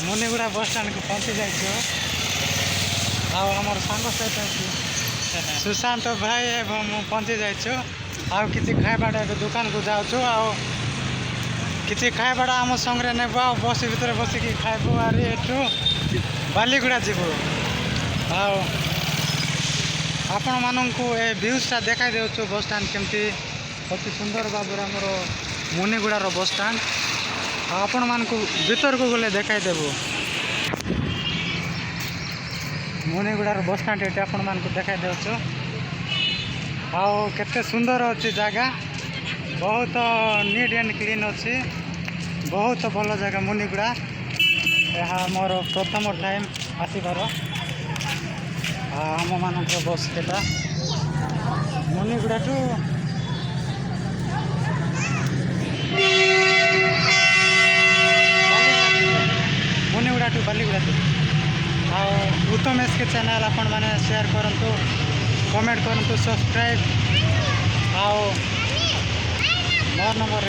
Muniguda bus stand को पहुँची जाइए आमर सांग सहित सुशांत भाई एवं मु पहुँची जाइए आउ कि खाइबाटा दुकान को जाऊँ आउ कि खाइबाटा आम संगे नेब आ बस भितर बसिक खाइबू आर एठू बालीगुड़ा जीवु आपण मानक ए व्यूजटा देखा देचु बस स्टैंड केमती अति सुंदर भाव आमर मुनिगुड़ार बस स्टैंड आपण मान भीतर को गले देखा देबू मुनिगुड़ार बस स्टैंड ये आपण मान देखा देचु आते सुंदर अच्छी जगह बहुत नीट एंड क्लीन अच्छी बहुत भल जगह मुनिगुड़ा यह मोर प्रथम टाइम आसबार आम मान बस केटा मुनिगुड़ा टू मुनिगुड़ा टू बालीगुड़ा उत्तम एस के चैनल आपण मैंने शेयर करूँ कमेंट करूँ सब्सक्राइब मोर नंबर